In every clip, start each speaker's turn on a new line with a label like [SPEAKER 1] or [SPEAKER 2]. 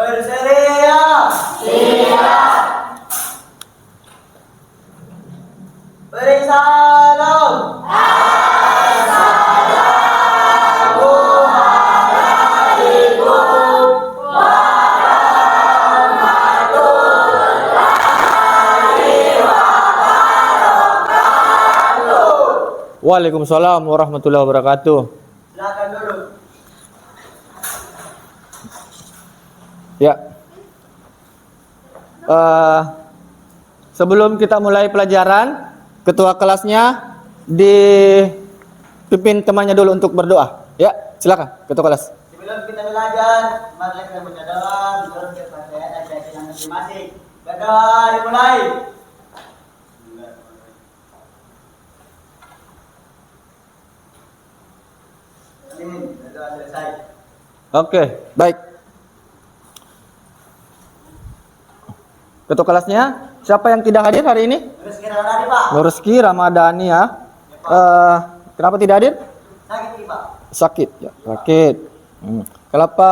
[SPEAKER 1] Bersedia. Siap. Beri salam.
[SPEAKER 2] Waalaikumsalam warahmatullahi wabarakatuh.
[SPEAKER 1] Silakan duduk.
[SPEAKER 2] Ya. Sebelum kita mulai pelajaran, ketua kelasnya dipimpin temannya dulu untuk berdoa. Ya, silakan ketua kelas.
[SPEAKER 1] Sebelum kita belajar, mari kita berdoa menurut kepercayaan dan keyakinan masing-masing. Berdoa dimulai. Berdoa selesai.
[SPEAKER 2] Oke, baik. Ketua kelasnya, siapa yang tidak hadir hari ini?
[SPEAKER 1] Rezeki Ramadhani, Pak.
[SPEAKER 2] Nurski Ramadhani ya. Kenapa tidak hadir?
[SPEAKER 1] Sakit, Pak.
[SPEAKER 2] Sakit ya, sakit. Kenapa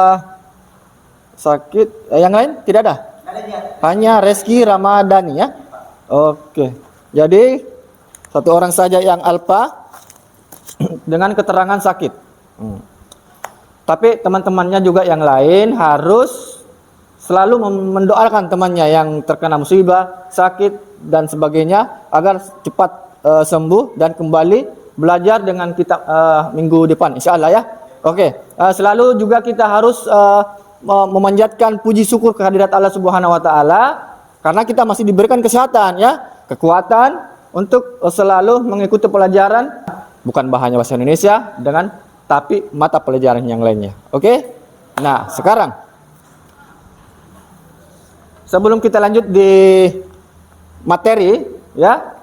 [SPEAKER 2] sakit? Yang lain tidak ada?
[SPEAKER 1] Ada dia.
[SPEAKER 2] Hanya Reski Ramadhani ya. Oke. Jadi satu orang saja yang alpa dengan keterangan sakit. Tapi teman-temannya juga yang lain harus selalu mendoakan temannya yang terkena musibah, sakit dan sebagainya agar cepat sembuh dan kembali belajar dengan kitab minggu depan insyaallah ya. Oke. Selalu juga kita harus memanjatkan puji syukur kehadirat Allah Subhanahu wa taala karena kita masih diberikan kesehatan ya, kekuatan untuk selalu mengikuti pelajaran bukan bahasa Indonesia dengan tapi mata pelajaran yang lainnya. Oke? Nah, sekarang sebelum kita lanjut di materi ya,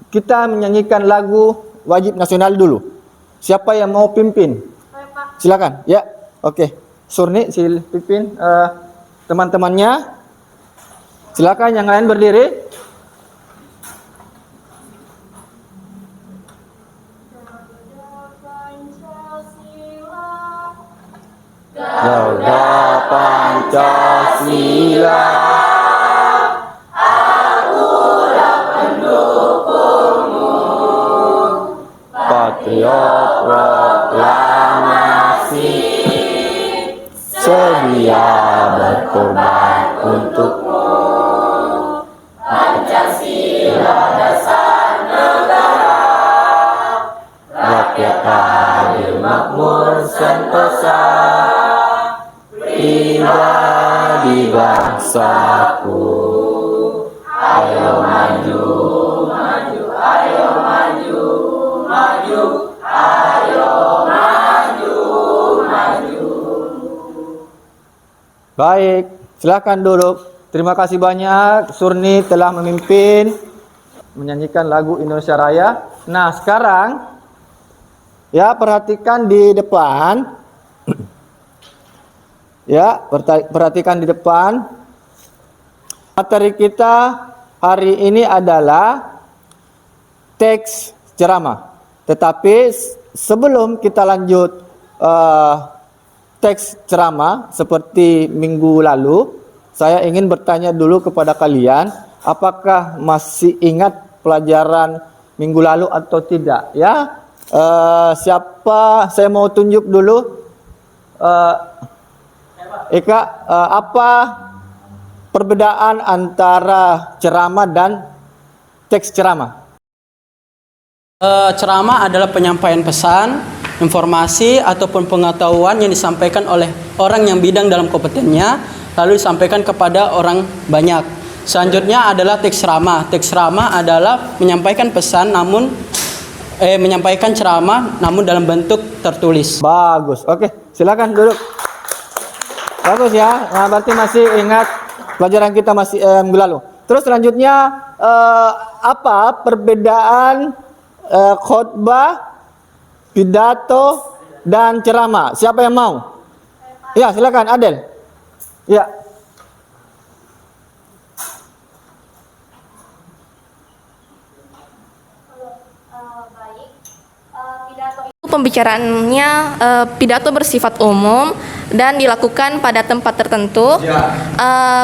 [SPEAKER 2] kita menyanyikan lagu wajib nasional dulu. Siapa yang mau pimpin? Silakan. Ya. Oke. Surni pimpin teman-temannya. Silakan yang lain berdiri. Garuda Pancasila, akulah pendukungmu, patriot proklamasi, sedia berkorban untukmu. Pancasila dasar negara, rakyat adil makmur sentosa, pribadi bangsaku. Ayo maju, maju, ayo maju, maju, ayo maju, maju. Baik, silakan duduk. Terima kasih banyak Surni telah memimpin menyanyikan lagu Indonesia Raya. Nah, sekarang ya perhatikan di depan. Ya, perhatikan di depan. Materi kita hari ini adalah teks ceramah. Tetapi sebelum kita lanjut teks ceramah seperti minggu lalu, saya ingin bertanya dulu kepada kalian, apakah masih ingat pelajaran minggu lalu atau tidak? Ya, siapa? Saya mau tunjuk dulu. Eka, apa perbedaan antara ceramah dan teks ceramah?
[SPEAKER 3] Ceramah adalah penyampaian pesan, informasi ataupun pengetahuan yang disampaikan oleh orang yang bidang dalam kompetennya, lalu disampaikan kepada orang banyak. Selanjutnya adalah teks ceramah. Teks ceramah adalah menyampaikan pesan namun menyampaikan ceramah namun dalam bentuk tertulis.
[SPEAKER 2] Bagus. Oke, silakan duduk. Bagus ya. Nah, berarti masih ingat pelajaran kita masih minggu lalu. Terus selanjutnya apa perbedaan khotbah, pidato dan ceramah? Siapa yang mau? Ya, silakan Adel. Ya.
[SPEAKER 4] pembicaraannya pidato bersifat umum dan dilakukan pada tempat tertentu.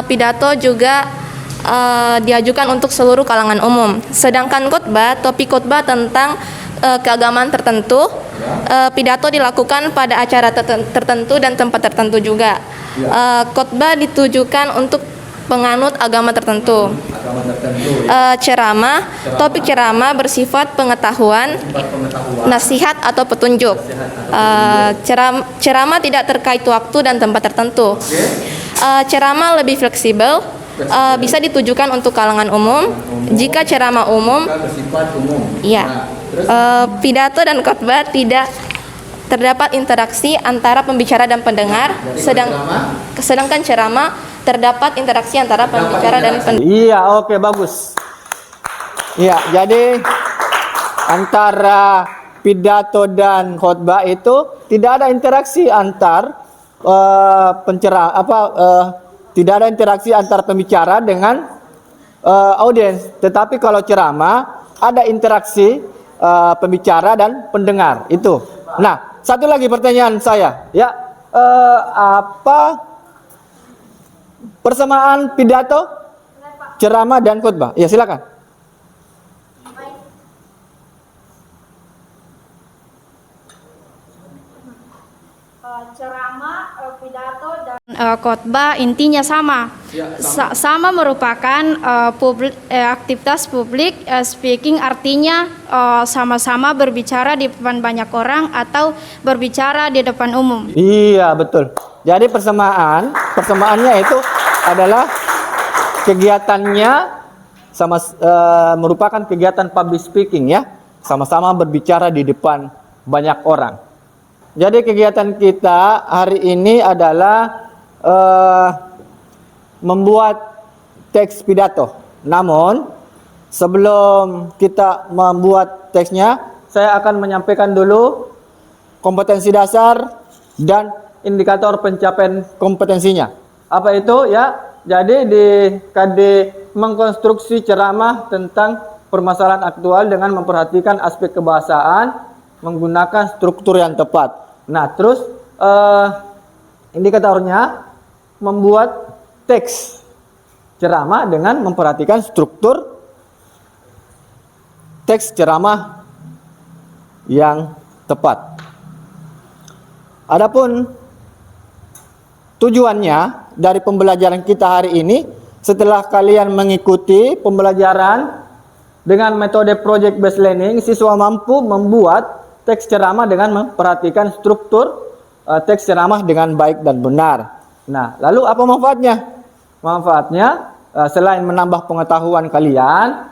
[SPEAKER 4] Pidato juga diajukan untuk seluruh kalangan umum. Sedangkan khotbah, topik khotbah tentang keagamaan tertentu, pidato dilakukan pada acara tertentu dan tempat tertentu juga. Khotbah ditujukan untuk penganut agama tertentu. Ceramah, topik ceramah bersifat pengetahuan, nasihat atau petunjuk. Ceramah tidak terkait waktu dan tempat tertentu. Ceramah lebih fleksibel, bisa ditujukan untuk kalangan umum. Jika ceramah umum, ya, pidato dan khotbah tidak terdapat interaksi antara pembicara dan pendengar, sedangkan ceramah terdapat interaksi antara pembicara dan pendengar.
[SPEAKER 2] Iya, oke, bagus. Iya, jadi antara pidato dan khotbah itu tidak ada interaksi antar tidak ada interaksi antara pembicara dengan audiens. Tetapi kalau ceramah ada interaksi pembicara dan pendengar itu. Nah, satu lagi pertanyaan saya, ya, apa persamaan pidato, ceramah dan khotbah? Ya, silakan.
[SPEAKER 5] Ceramah, pidato dan khotbah intinya sama. Sama merupakan aktivitas publik. Speaking artinya sama-sama berbicara di depan banyak orang atau berbicara di depan umum.
[SPEAKER 2] Iya, betul. Jadi persamaannya itu adalah kegiatannya merupakan kegiatan public speaking, ya, sama-sama berbicara di depan banyak orang. Jadi kegiatan kita hari ini adalah membuat teks pidato. Namun sebelum kita membuat teksnya, saya akan menyampaikan dulu kompetensi dasar dan indikator pencapaian kompetensinya. Apa itu, ya? Jadi di KD mengkonstruksi ceramah tentang permasalahan aktual dengan memperhatikan aspek kebahasaan, menggunakan struktur yang tepat. Nah, terus indikatornya membuat teks ceramah dengan memperhatikan struktur teks ceramah yang tepat. Adapun tujuannya dari pembelajaran kita hari ini, setelah kalian mengikuti pembelajaran dengan metode project based learning, siswa mampu membuat teks ceramah dengan memperhatikan struktur teks ceramah dengan baik dan benar. Nah, lalu apa manfaatnya? Manfaatnya selain menambah pengetahuan kalian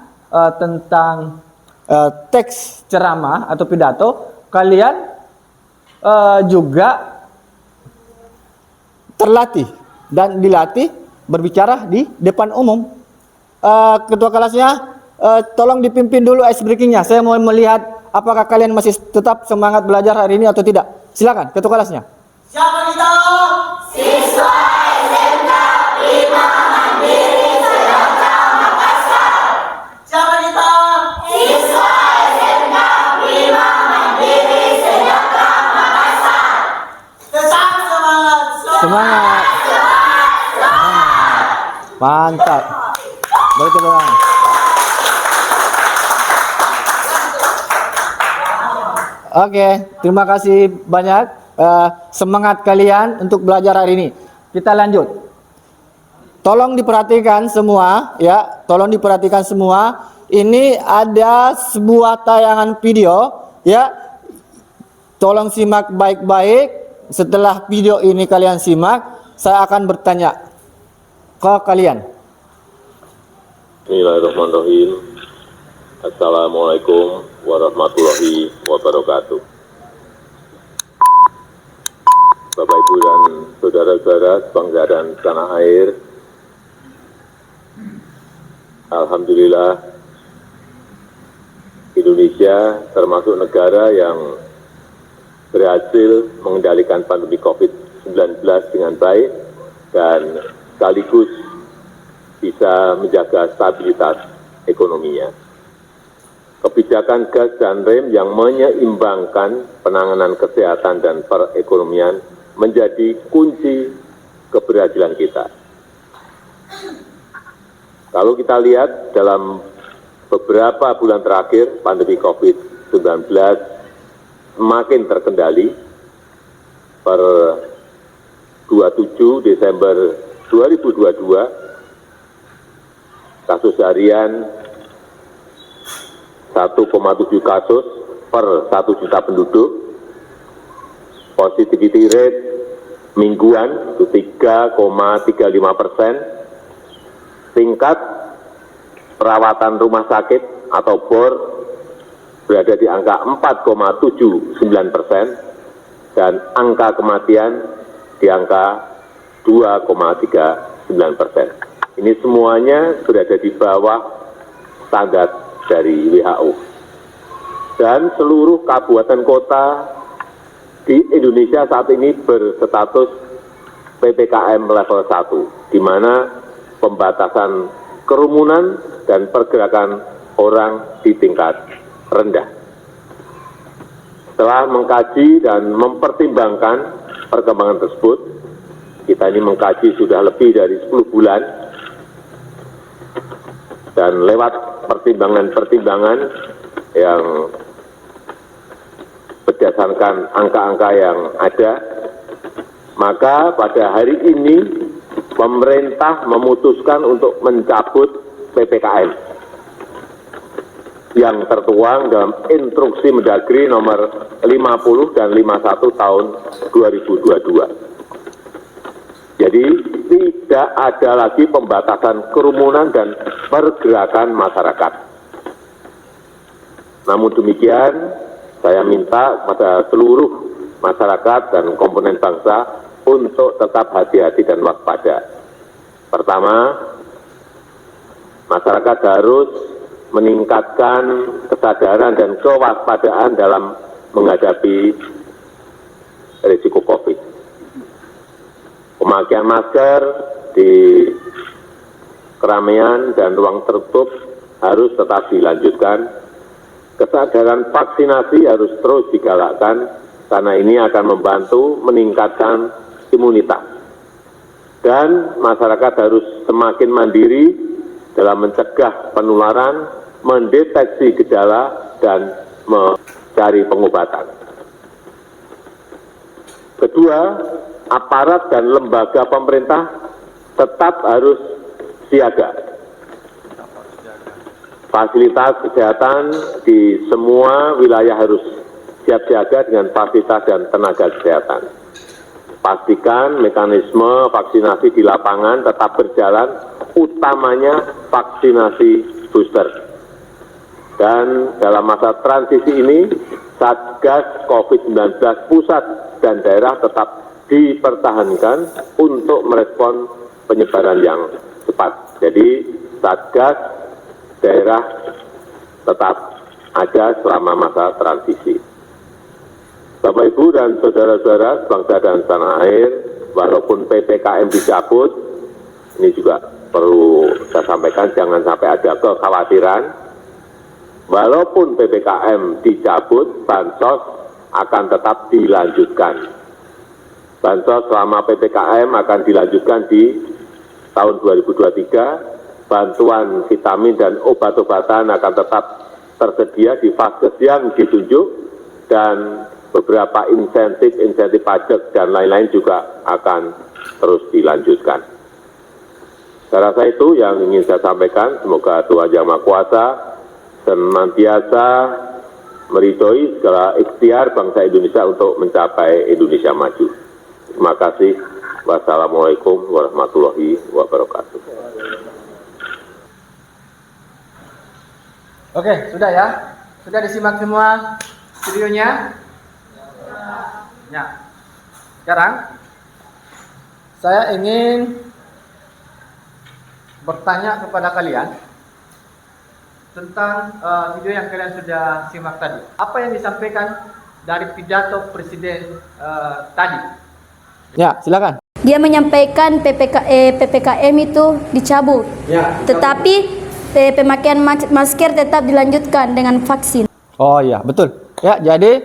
[SPEAKER 2] tentang teks ceramah atau pidato, kalian juga terlatih dan dilatih berbicara di depan umum. Ketua kelasnya, tolong dipimpin dulu ice breakingnya. Saya mau melihat apakah kalian masih tetap semangat belajar hari ini atau tidak. Silakan, ketua kelasnya.
[SPEAKER 1] Siapa kita? Siswa SMK 5 Mandiri Sedaka Makassar. Siapa kita? Siswa SMK 5 Mandiri Sedaka Makassar. Tetap semangat.
[SPEAKER 2] Semangat. Mantap. Baik, teman. Oke, terima kasih banyak. Semangat kalian untuk belajar hari ini. Kita lanjut. Tolong diperhatikan semua, ya. Tolong diperhatikan semua. Ini ada sebuah tayangan video, ya. Tolong simak baik-baik. Setelah video ini kalian simak, saya akan bertanya ke kalian.
[SPEAKER 6] Bismillahirrahmanirrahim. Assalamualaikum warahmatullahi wabarakatuh. Bapak, Ibu, dan saudara-saudara sebangsa dan tanah air, alhamdulillah Indonesia termasuk negara yang berhasil mengendalikan pandemi COVID-19 dengan baik dan sekaligus bisa menjaga stabilitas ekonominya. kebijakan gas dan rem yang menyeimbangkan penanganan kesehatan dan perekonomian menjadi kunci keberhasilan kita. Kalau kita lihat dalam beberapa bulan terakhir, pandemi COVID-19 semakin terkendali. Per 27 Desember 2022, kasus harian 1,7 kasus per 1 juta penduduk, positivity rate mingguan itu 3,35%, tingkat perawatan rumah sakit atau BOR berada di angka 4,79%, dan angka kematian di angka 2,39%. Ini semuanya berada di bawah standar dari WHO. Dan seluruh kabupaten kota di Indonesia saat ini berstatus PPKM level 1, di mana pembatasan kerumunan dan pergerakan orang di tingkat rendah. Setelah mengkaji dan mempertimbangkan perkembangan tersebut, kita ini mengkaji sudah lebih dari 10 bulan, dan lewat pertimbangan-pertimbangan yang berdasarkan angka-angka yang ada, maka pada hari ini pemerintah memutuskan untuk mencabut PPKM yang tertuang dalam Instruksi Mendagri nomor 50 dan 51 tahun 2022. Jadi tidak ada lagi pembatasan kerumunan dan pergerakan masyarakat. Namun demikian, saya minta kepada seluruh masyarakat dan komponen bangsa untuk tetap hati-hati dan waspada. Pertama, masyarakat harus meningkatkan kesadaran dan kewaspadaan dalam menghadapi risiko COVID. Pemakaian masker di keramaian dan ruang tertutup harus tetap dilanjutkan. Kesadaran vaksinasi harus terus digalakkan karena ini akan membantu meningkatkan imunitas. Dan masyarakat harus semakin mandiri dalam mencegah penularan, mendeteksi gejala, dan mencari pengobatan. Kedua, aparat dan lembaga pemerintah tetap harus siaga. Fasilitas kesehatan di semua wilayah harus siap siaga dengan fasilitas dan tenaga kesehatan. Pastikan mekanisme vaksinasi di lapangan tetap berjalan, utamanya vaksinasi booster. Dan dalam masa transisi ini, Satgas COVID-19 pusat dan daerah tetap dipertahankan untuk merespon penyebaran yang cepat. Jadi Satgas daerah tetap ada selama masa transisi. Bapak, Ibu, dan saudara-saudara bangsa dan tanah air, walaupun PPKM dicabut, ini juga perlu saya sampaikan, jangan sampai ada kekhawatiran. Walaupun PPKM dicabut, bansos akan tetap dilanjutkan. Bansos selama PPKM akan dilanjutkan di tahun 2023. Bantuan vitamin dan obat-obatan akan tetap tersedia di vaskes yang ditunjuk, dan beberapa insentif pajak dan lain-lain juga akan terus dilanjutkan. Saya rasa itu yang ingin saya sampaikan. Semoga Tuhan Yang Maha Kuasa senantiasa meridhoi segala ikhtiar bangsa Indonesia untuk mencapai Indonesia maju. Terima kasih. Wassalamualaikum warahmatullahi wabarakatuh.
[SPEAKER 2] Oke, sudah ya? Sudah disimak semua videonya? Ya. Sekarang saya ingin bertanya kepada kalian tentang video yang kalian sudah simak tadi. Apa yang disampaikan dari pidato Presiden tadi? Ya, silakan.
[SPEAKER 5] Dia menyampaikan PPKM itu dicabut.
[SPEAKER 2] Ya,
[SPEAKER 5] Tetapi
[SPEAKER 7] pemakaian masker tetap dilanjutkan dengan vaksin.
[SPEAKER 2] Oh iya, betul. Ya, jadi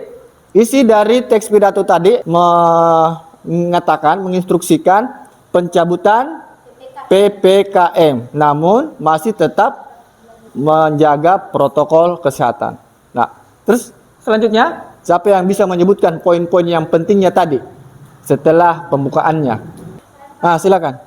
[SPEAKER 2] isi dari teks pidato tadi mengatakan, menginstruksikan pencabutan PPKM, namun masih tetap menjaga protokol kesehatan. Nah, terus selanjutnya siapa yang bisa menyebutkan poin-poin yang pentingnya tadi setelah pembukaannya? Nah, silakan.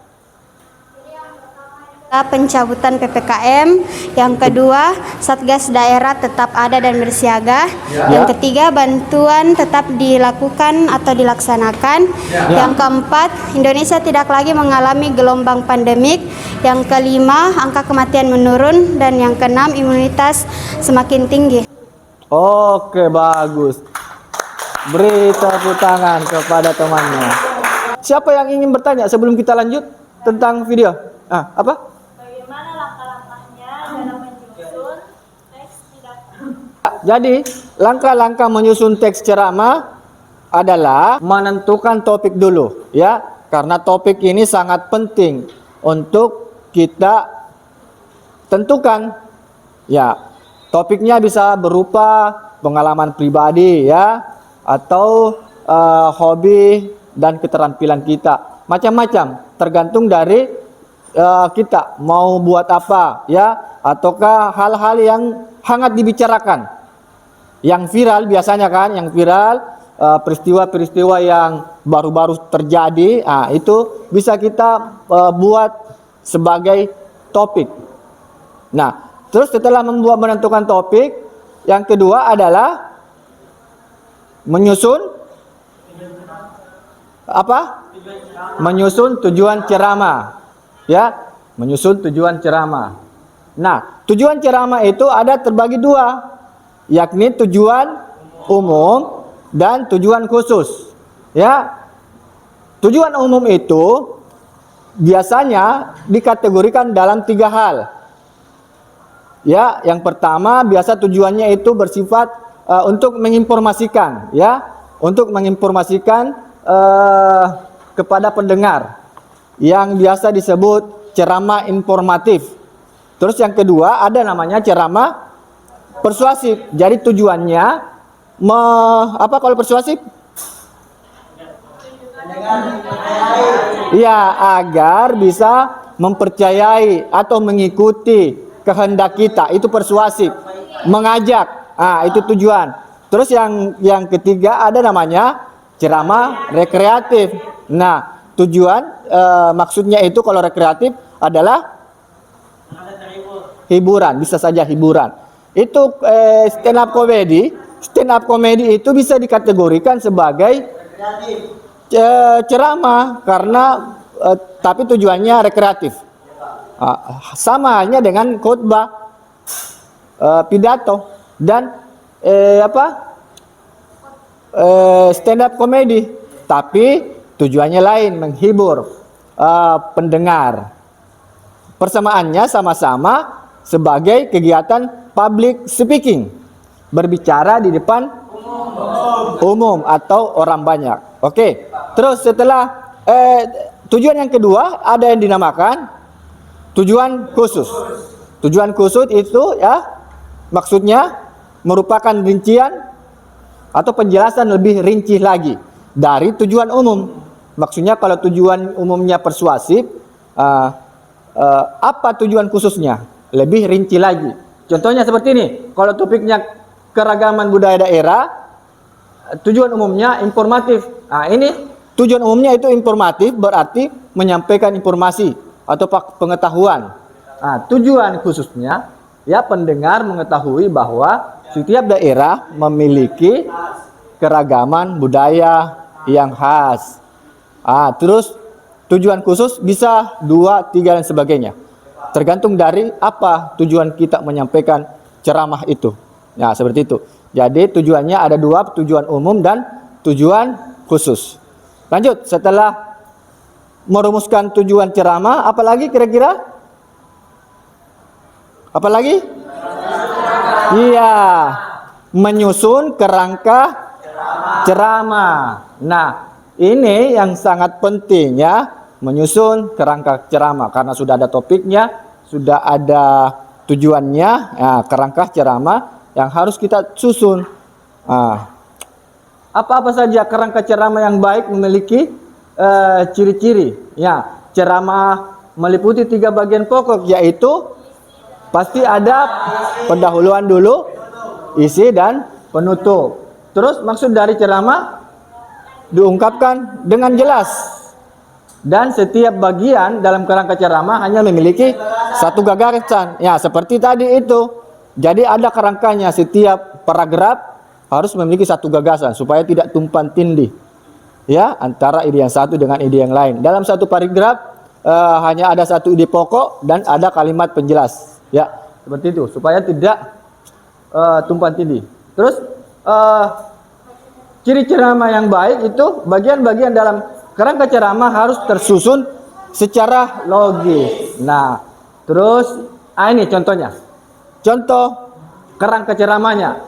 [SPEAKER 7] Pencabutan PPKM, yang kedua Satgas daerah tetap ada dan bersiaga, yang ketiga bantuan tetap dilakukan atau dilaksanakan, yang keempat Indonesia tidak lagi mengalami gelombang pandemik, yang kelima angka kematian menurun, dan yang keenam imunitas semakin tinggi.
[SPEAKER 2] Oke, bagus. Beri tepuk tangan kepada temannya. Siapa yang ingin bertanya sebelum kita lanjut tentang video? Apa? Jadi, langkah-langkah menyusun teks ceramah adalah menentukan topik dulu, ya. Karena topik ini sangat penting untuk kita tentukan. Ya, topiknya bisa berupa pengalaman pribadi, ya, atau hobi dan keterampilan kita. Macam-macam, tergantung dari kita mau buat apa, ya, ataukah hal-hal yang hangat dibicarakan. Yang viral biasanya kan, yang viral peristiwa-peristiwa yang baru-baru terjadi, itu bisa kita buat sebagai topik. Nah, terus setelah menentukan topik, yang kedua adalah menyusun apa? Menyusun tujuan ceramah, ya, menyusun tujuan ceramah. Nah, tujuan ceramah itu ada terbagi dua, yakni tujuan umum dan tujuan khusus. Ya, tujuan umum itu biasanya dikategorikan dalam 3 hal. Ya, yang pertama biasa tujuannya itu bersifat untuk menginformasikan, ya, untuk menginformasikan kepada pendengar, yang biasa disebut ceramah informatif. Terus yang kedua ada namanya ceramah persuasif. Jadi tujuannya apa kalau persuasif? Ya, agar bisa mempercayai atau mengikuti kehendak kita, itu persuasif. Mengajak, itu tujuan. Terus yang ketiga ada namanya ceramah rekreatif. Nah, tujuan maksudnya itu kalau rekreatif adalah hiburan, bisa saja hiburan. Itu stand up comedy. Stand up comedy itu bisa dikategorikan sebagai ceramah karena tapi tujuannya rekreatif. Sama halnya dengan khotbah, pidato, dan stand up comedy, tapi tujuannya lain, menghibur pendengar. Persamaannya sama-sama sebagai kegiatan public speaking, berbicara di depan umum atau orang banyak. Oke. Terus setelah tujuan yang kedua ada yang dinamakan tujuan khusus. Tujuan khusus itu, ya, maksudnya merupakan rincian atau penjelasan lebih rinci lagi dari tujuan umum. Maksudnya kalau tujuan umumnya persuasif, apa tujuan khususnya? Lebih rinci lagi. Contohnya seperti ini. Kalau topiknya keragaman budaya daerah, tujuan umumnya informatif. Ini tujuan umumnya itu informatif, berarti menyampaikan informasi atau pengetahuan. Tujuan khususnya, ya, pendengar mengetahui bahwa setiap daerah memiliki keragaman budaya yang khas. Terus tujuan khusus bisa 2, 3 dan sebagainya. Tergantung dari apa tujuan kita menyampaikan ceramah itu. Nah, seperti itu. Jadi tujuannya ada 2, tujuan umum dan tujuan khusus. Lanjut, setelah merumuskan tujuan ceramah, apalagi kira-kira? Apalagi? Iya, menyusun kerangka ceramah. Nah, ini yang sangat penting, ya, menyusun kerangka ceramah karena sudah ada topiknya, sudah ada tujuannya, kerangka ceramah yang harus kita susun. Apa-apa saja kerangka ceramah yang baik memiliki ciri-ciri. Ya, ceramah meliputi 3 bagian pokok, yaitu pasti ada pendahuluan dulu, isi dan penutup. Terus maksud dari ceramah diungkapkan dengan jelas. Dan setiap bagian dalam kerangka ceramah hanya memiliki satu gagasan. Ya, seperti tadi itu. Jadi ada kerangkanya, setiap paragraf harus memiliki satu gagasan supaya tidak tumpang tindih. Ya, antara ide yang satu dengan ide yang lain. Dalam satu paragraf hanya ada satu ide pokok dan ada kalimat penjelas. Ya, seperti itu supaya tidak tumpang tindih. Terus ciri ceramah yang baik itu bagian-bagian dalam kerangka ceramah harus tersusun secara logis. Nah, terus ini contohnya. Contoh kerangka ceramahnya.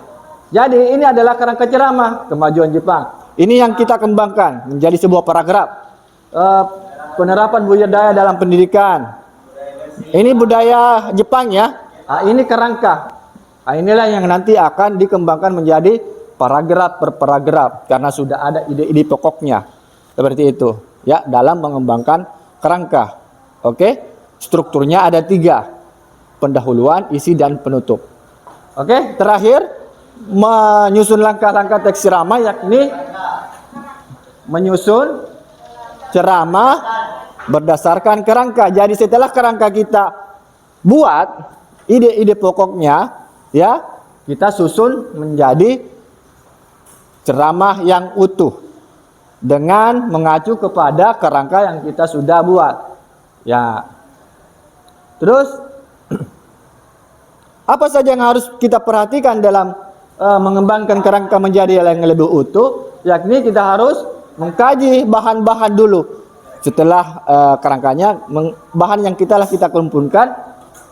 [SPEAKER 2] Jadi ini adalah kerangka ceramah kemajuan Jepang. Ini yang kita kembangkan menjadi sebuah paragraf. Penerapan budaya dalam pendidikan. Ini budaya Jepang ya. Ini kerangka. Inilah yang nanti akan dikembangkan menjadi paragraf per paragraf karena sudah ada ide-ide pokoknya. Seperti itu ya, dalam mengembangkan kerangka. Oke, strukturnya ada 3, pendahuluan, isi dan penutup. Oke, terakhir menyusun langkah-langkah teks ceramah, yakni menyusun ceramah berdasarkan kerangka. Jadi setelah kerangka kita buat ide-ide pokoknya, ya, kita susun menjadi ceramah yang utuh dengan mengacu kepada kerangka yang kita sudah buat. Ya. Terus apa saja yang harus kita perhatikan dalam mengembangkan kerangka menjadi yang lebih utuh, yakni kita harus mengkaji bahan-bahan dulu. Setelah kerangkanya, bahan yang kita kumpulkan,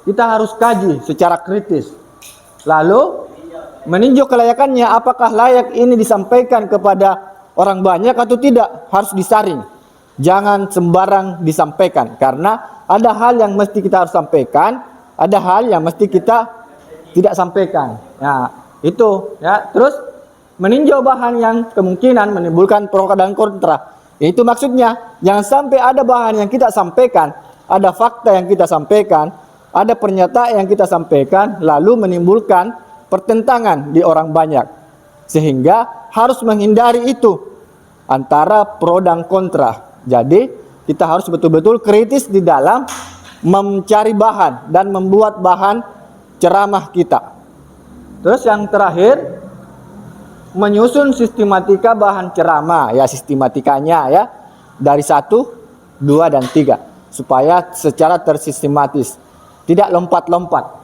[SPEAKER 2] kita harus kaji secara kritis. Lalu meninjau kelayakannya, apakah layak ini disampaikan kepada orang banyak atau tidak, harus disaring. Jangan sembarang disampaikan, karena ada hal yang mesti kita harus sampaikan, ada hal yang mesti kita tidak sampaikan. Ya, itu ya. Terus meninjau bahan yang kemungkinan menimbulkan pro dan kontra. Itu maksudnya, jangan sampai ada bahan yang kita sampaikan, ada fakta yang kita sampaikan, ada pernyataan yang kita sampaikan, lalu menimbulkan pertentangan di orang banyak. Sehingga harus menghindari itu antara pro dan kontra. Jadi kita harus betul-betul kritis di dalam mencari bahan dan membuat bahan ceramah kita. Terus yang terakhir, menyusun sistematika bahan ceramah, ya, sistematikanya ya, dari 1, 2 dan 3 supaya secara tersistematis, tidak lompat-lompat.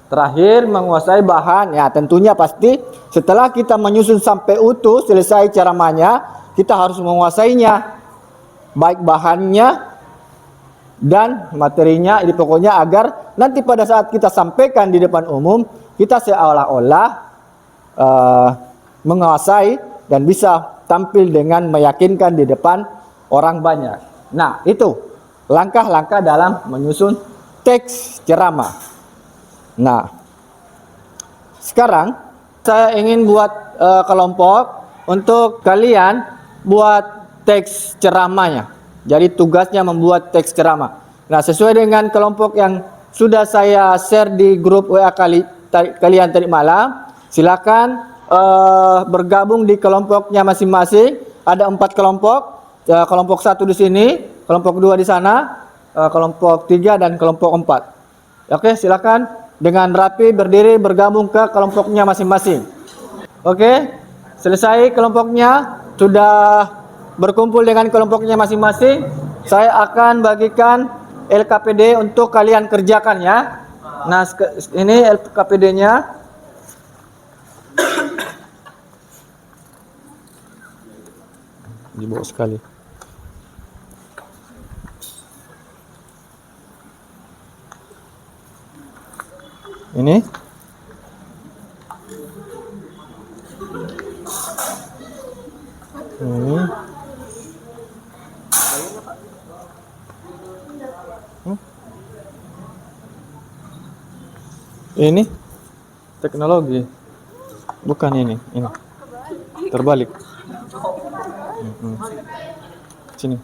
[SPEAKER 2] Terakhir, menguasai bahan. Ya, tentunya pasti setelah kita menyusun sampai utuh, selesai ceramahnya, kita harus menguasainya, baik bahannya dan materinya, ini pokoknya agar nanti pada saat kita sampaikan di depan umum, kita seolah-olah menguasai dan bisa tampil dengan meyakinkan di depan orang banyak. Nah, itu langkah-langkah dalam menyusun teks ceramah. Nah, sekarang saya ingin buat kelompok untuk kalian buat teks ceramahnya. Jadi tugasnya membuat teks ceramah. Nah, sesuai dengan kelompok yang sudah saya share di grup WA kalian tadi malam, silakan bergabung di kelompoknya masing-masing. Ada 4 kelompok. Kelompok 1 di sini, kelompok 2 di sana, kelompok 3 dan kelompok 4. Oke, silakan dengan rapi berdiri bergabung ke kelompoknya masing-masing. Oke, selesai kelompoknya, sudah berkumpul dengan kelompoknya masing-masing, saya akan bagikan LKPD untuk kalian kerjakan ya. Nah, ini LKPD-nya. Dibawa sekali. Ini. Ini. Ini teknologi. Bukan ini. Terbalik. Sini.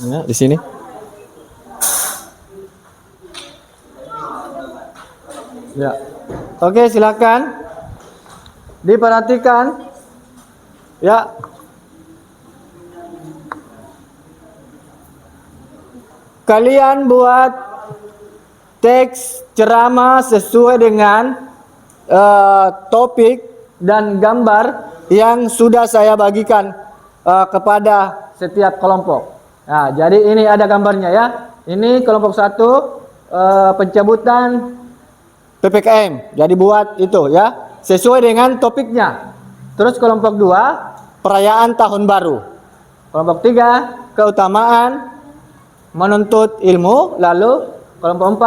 [SPEAKER 2] Ya, di sini. Ya. Oke, silakan. Diperhatikan. Ya. Kalian buat teks ceramah sesuai dengan topik dan gambar yang sudah saya bagikan kepada setiap kelompok. Nah, jadi ini ada gambarnya ya. Ini kelompok 1 pencabutan PPKM. Jadi buat itu ya, sesuai dengan topiknya. Terus kelompok 2 perayaan tahun baru. Kelompok 3 keutamaan menuntut ilmu. Lalu kelompok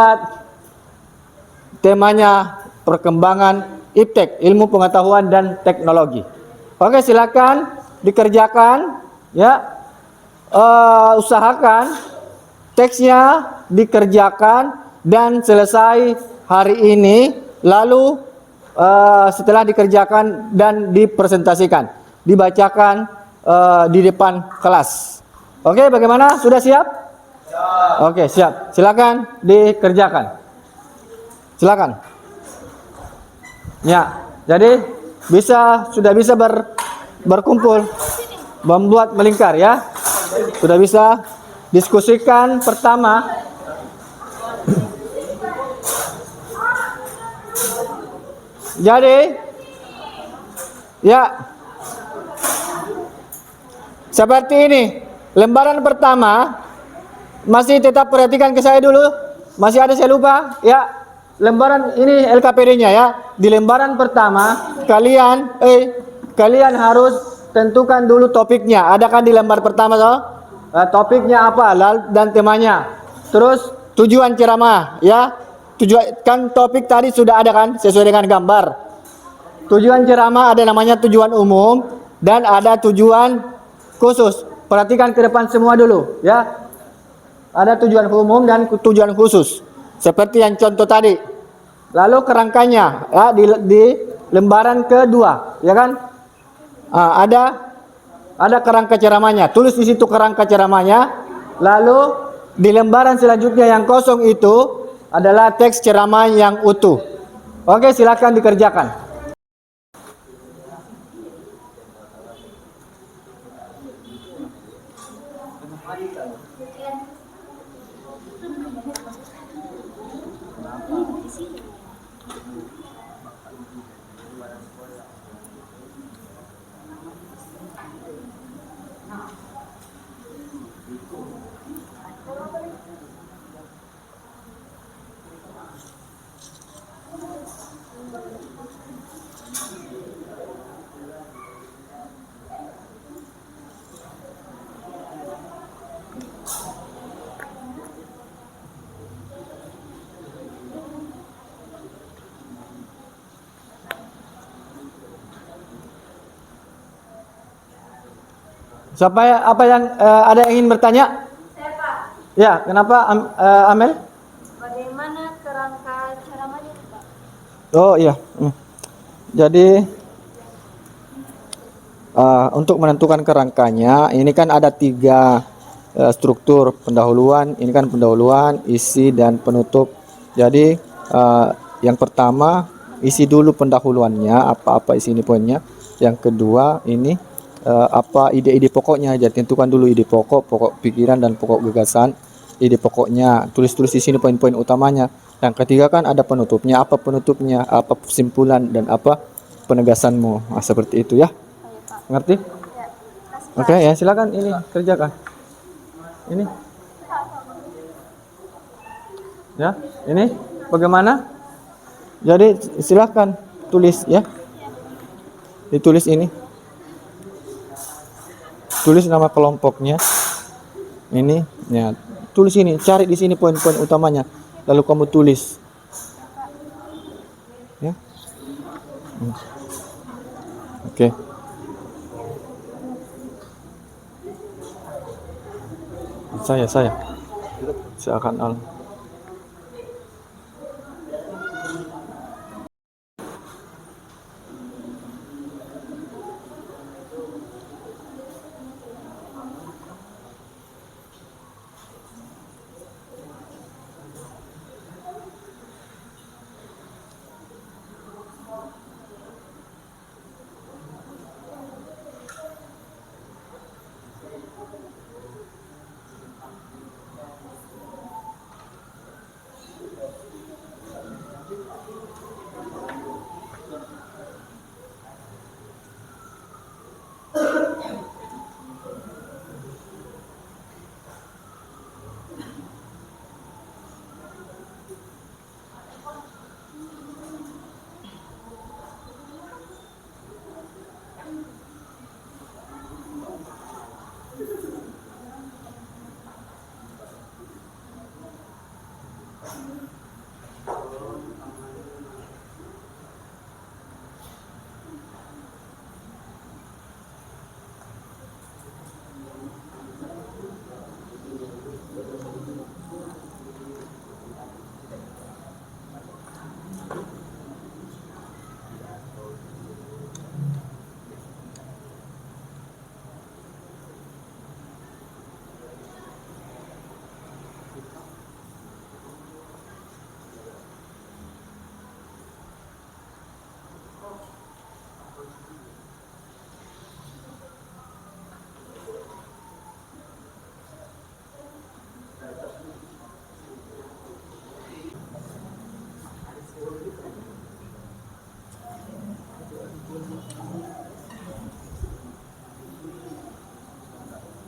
[SPEAKER 2] 4 temanya perkembangan iptek, ilmu pengetahuan dan teknologi. Oke, silakan dikerjakan ya. Usahakan teksnya dikerjakan dan selesai hari ini. Lalu setelah dikerjakan dan dipresentasikan, dibacakan di depan kelas. Oke, bagaimana? Sudah siap? Oke, siap. Silakan dikerjakan. Silakan. Ya, jadi sudah bisa berkumpul, membuat melingkar ya. Sudah bisa diskusikan pertama. Jadi ya, seperti ini. Lembaran pertama masih tetap perhatikan ke saya dulu. Masih ada saya lupa ya. Lembaran ini LKPD-nya ya. Di lembaran pertama kalian harus tentukan dulu topiknya. Ada kan di lembar pertama toh? Topiknya apa dan temanya. Terus tujuan ceramah ya. Kan topik tadi sudah ada kan sesuai dengan gambar. Tujuan ceramah ada namanya tujuan umum dan ada tujuan khusus. Perhatikan ke depan semua dulu ya. Ada tujuan umum dan tujuan khusus. Seperti yang contoh tadi. Lalu kerangkanya ya di lembaran kedua, ya kan? Ada kerangka ceramahnya. Tulis di situ kerangka ceramahnya. Lalu di lembaran selanjutnya yang kosong itu adalah teks ceramah yang utuh. Oke, silakan dikerjakan. Apa yang ada yang ingin bertanya?
[SPEAKER 5] Saya, Pak.
[SPEAKER 2] Ya, kenapa Amel?
[SPEAKER 5] Bagaimana kerangka ceramahnya, Pak?
[SPEAKER 2] Oh iya. Jadi untuk menentukan kerangkanya, ini kan ada 3 struktur pendahuluan. Ini kan pendahuluan, isi dan penutup. Jadi yang pertama isi dulu pendahuluannya, apa isi ini poinnya. Yang kedua ini apa ide-ide pokoknya. Jadi tentukan dulu ide pokok pikiran dan pokok gagasan. Ide pokoknya, tulis di sini poin-poin utamanya. Yang ketiga kan ada penutupnya, apa penutupnya, apa kesimpulan dan apa penegasanmu. Seperti itu ya. Ngerti? Oke ya, silakan ini kerjakan. Ini. Ya, ini bagaimana? Jadi silakan tulis ya. Ditulis ini. Tulis nama kelompoknya. Ini ya, tulis ini, cari di sini poin-poin utamanya. lalu kamu tulis. Ya. Oke. Saya akan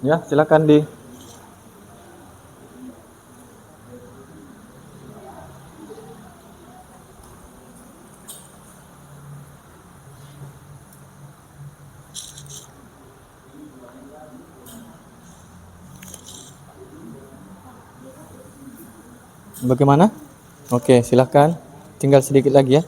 [SPEAKER 2] ya, silakan di. Bagaimana? Oke, silakan. Tinggal sedikit lagi ya.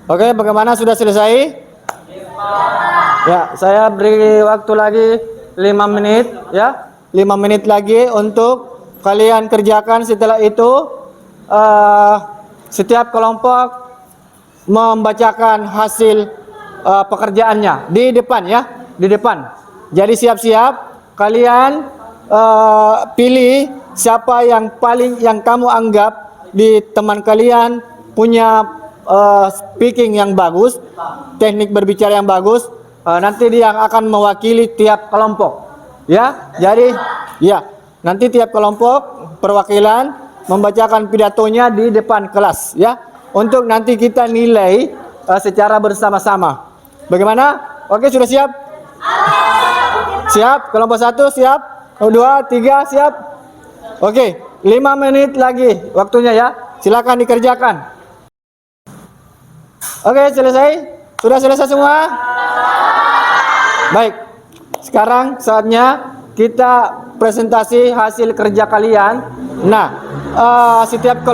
[SPEAKER 2] Oke, bagaimana, sudah selesai? Ya, saya beri waktu lagi 5 menit ya. 5 menit lagi untuk kalian kerjakan. Setelah itu setiap kelompok membacakan hasil pekerjaannya di depan ya, di depan. Jadi siap-siap kalian pilih siapa yang kamu anggap di teman kalian punya speaking yang bagus, teknik berbicara yang bagus, nanti dia yang akan mewakili tiap kelompok. Ya, jadi ya, nanti tiap kelompok perwakilan membacakan pidatonya di depan kelas ya, untuk nanti kita nilai secara bersama-sama. Bagaimana? Oke, sudah siap? Siap? Kelompok 1 siap? 2, 3 siap? Oke, 5 menit lagi waktunya ya. Silakan dikerjakan. Oke, selesai? Sudah selesai semua? Baik. Sekarang saatnya kita presentasi hasil kerja kalian. Nah, setiap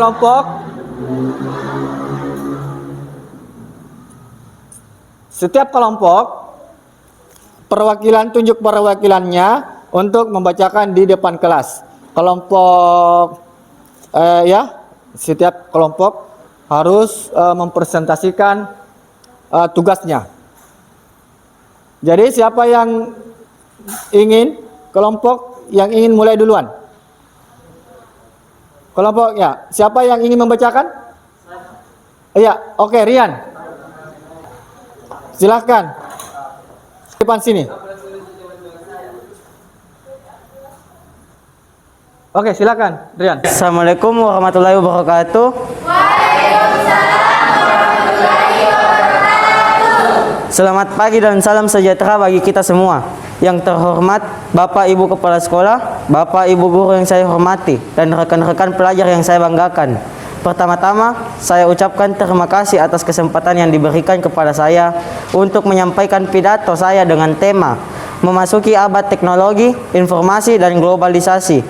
[SPEAKER 2] kelompok perwakilan tunjuk perwakilannya untuk membacakan di depan kelas. Kelompok ya, setiap kelompok harus mempresentasikan tugasnya. Jadi siapa yang ingin, kelompok yang ingin mulai duluan? Kelompoknya, siapa yang ingin membacakan? Iya, oke, Rian. Silahkan. Depan sini. Oke, silakan, Rian.
[SPEAKER 8] Assalamualaikum warahmatullahi wabarakatuh. Selamat pagi dan salam sejahtera bagi kita semua. Yang terhormat Bapak Ibu Kepala Sekolah, Bapak Ibu Guru yang saya hormati, dan rekan-rekan pelajar yang saya banggakan. Pertama-tama, saya ucapkan terima kasih atas kesempatan yang diberikan kepada saya untuk menyampaikan pidato saya dengan tema memasuki abad teknologi, informasi, dan globalisasi.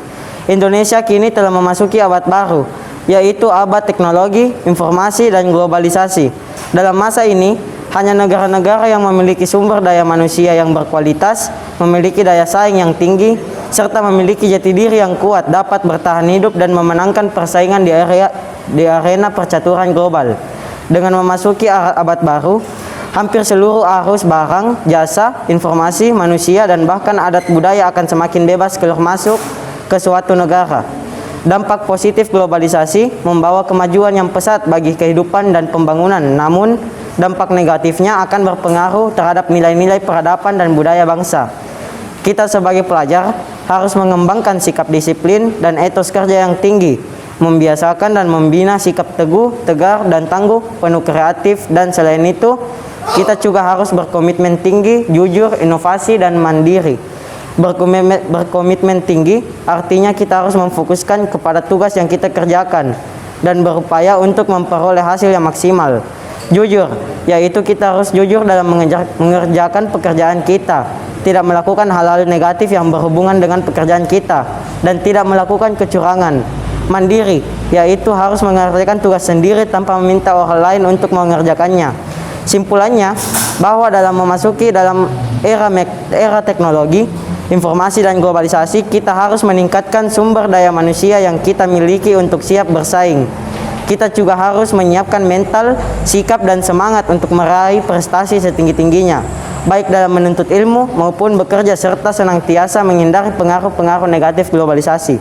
[SPEAKER 8] Indonesia kini telah memasuki abad baru, yaitu abad teknologi, informasi, dan globalisasi. Dalam masa ini, hanya negara-negara yang memiliki sumber daya manusia yang berkualitas, memiliki daya saing yang tinggi, serta memiliki jati diri yang kuat dapat bertahan hidup dan memenangkan persaingan di arena percaturan global. Dengan memasuki abad baru, hampir seluruh arus barang, jasa, informasi, manusia, dan bahkan adat budaya akan semakin bebas keluar masuk ke suatu negara. Dampak positif globalisasi membawa kemajuan yang pesat bagi kehidupan dan pembangunan, namun dampak negatifnya akan berpengaruh terhadap nilai-nilai peradaban dan budaya bangsa. Kita sebagai pelajar harus mengembangkan sikap disiplin dan etos kerja yang tinggi, membiasakan dan membina sikap teguh, tegar, dan tangguh, penuh kreatif, dan selain itu, kita juga harus berkomitmen tinggi, jujur, inovasi, dan mandiri. Berkomitmen tinggi artinya kita harus memfokuskan kepada tugas yang kita kerjakan dan berupaya untuk memperoleh hasil yang maksimal. Jujur, yaitu kita harus jujur dalam mengerjakan pekerjaan kita, tidak melakukan hal-hal negatif yang berhubungan dengan pekerjaan kita, dan tidak melakukan kecurangan. Mandiri, yaitu harus mengerjakan tugas sendiri tanpa meminta orang lain untuk mengerjakannya. Simpulannya, bahwa dalam memasuki dalam era teknologi, informasi, dan globalisasi, kita harus meningkatkan sumber daya manusia yang kita miliki untuk siap bersaing. Kita juga harus menyiapkan mental, sikap, dan semangat untuk meraih prestasi setinggi-tingginya, baik dalam menuntut ilmu maupun bekerja, serta senantiasa menghindari pengaruh-pengaruh negatif globalisasi.